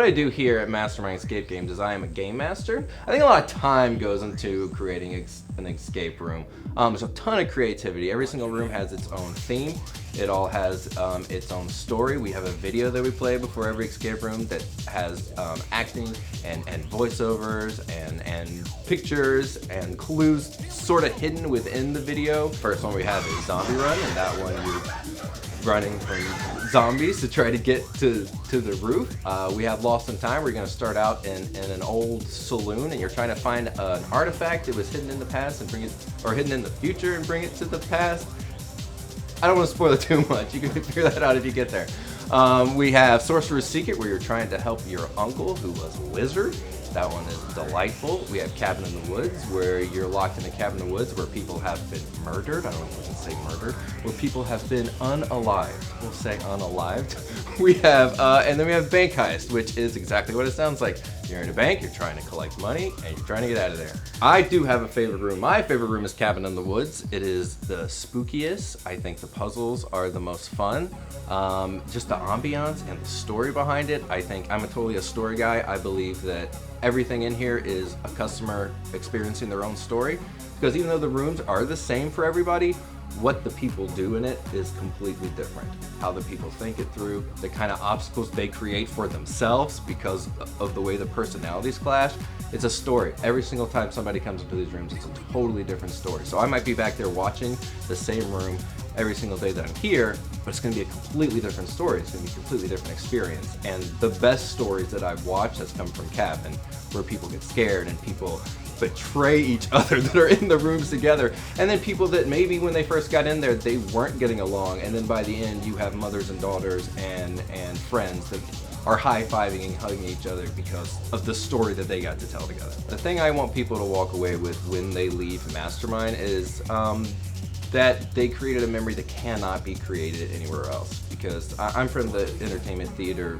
I do here at Mastermind Escape Games is I am a game master. I think a lot of time goes into creating an escape room. There's a ton of creativity. Every single room has its own theme. It all has its own story. We have a video that we play before every escape room that has acting and voiceovers and pictures and clues sort of hidden within the video. First one we have is Zombie Run, and that one you're running from zombies to try to get to the roof. We have Lost in Time. We're going to start out in an old saloon, and you're trying to find an artifact that was hidden in the past and bring it, or hidden in the future and bring it to the past. I don't want to spoil it too much. You can figure that out if you get there. We have Sorcerer's Secret, where you're trying to help your uncle who was a wizard. That one is delightful. We have Cabin in the Woods, where you're locked in a cabin in the woods where people have been murdered. I don't know if we can say murdered. Where people have been unalived. We'll say unalived. We have, and then we have Bank Heist, which is exactly what it sounds like. You're in a bank, you're trying to collect money, and you're trying to get out of there. I do have a favorite room. My favorite room is Cabin in the Woods. It is the spookiest. I think the puzzles are the most fun. Just the ambiance and the story behind it. I think I'm totally a story guy. I believe that everything in here is a customer experiencing their own story, because even though the rooms are the same for everybody, what the people do in it is completely different. How the people think it through, the kind of obstacles they create for themselves because of the way the personalities clash. It's a story. Every single time somebody comes into these rooms, it's a totally different story. So I might be back there watching the same room every single day that I'm here, but it's gonna be a completely different story. It's gonna be a completely different experience. And the best stories that I've watched has come from Cabin, where people get scared and people betray each other that are in the rooms together, and then people that maybe when they first got in there they weren't getting along, and then by the end you have mothers and daughters and friends that are high-fiving and hugging each other because of the story that they got to tell together. The thing I want people to walk away with when they leave Mastermind is that they created a memory that cannot be created anywhere else, because I'm from the entertainment theater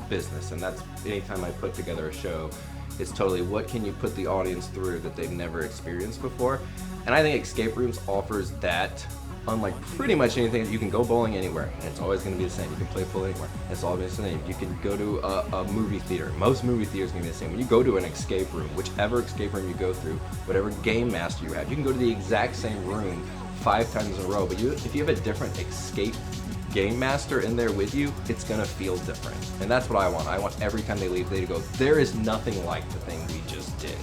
business, and that's anytime I put together a show, it's totally what can you put the audience through that they've never experienced before. And I think escape rooms offers that, unlike pretty much anything. You can go bowling anywhere and it's always going to be the same. You can play pool anywhere, it's always the same. You can go to a movie theater. Most movie theaters are going to be the same. When you go to an escape room, whichever escape room you go through, whatever game master you have, you can go to the exact same room 5 times in a row, but if you have a different escape game master in there with you, it's gonna feel different. And that's what I want. I want every time they leave, they go, there is nothing like the thing we just did.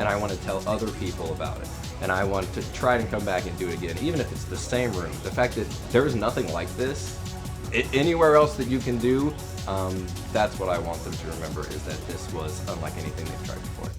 And I want to tell other people about it. And I want to try and come back and do it again, even if it's the same room. The fact that there is nothing like this anywhere else that you can do, that's what I want them to remember, is that this was unlike anything they've tried before.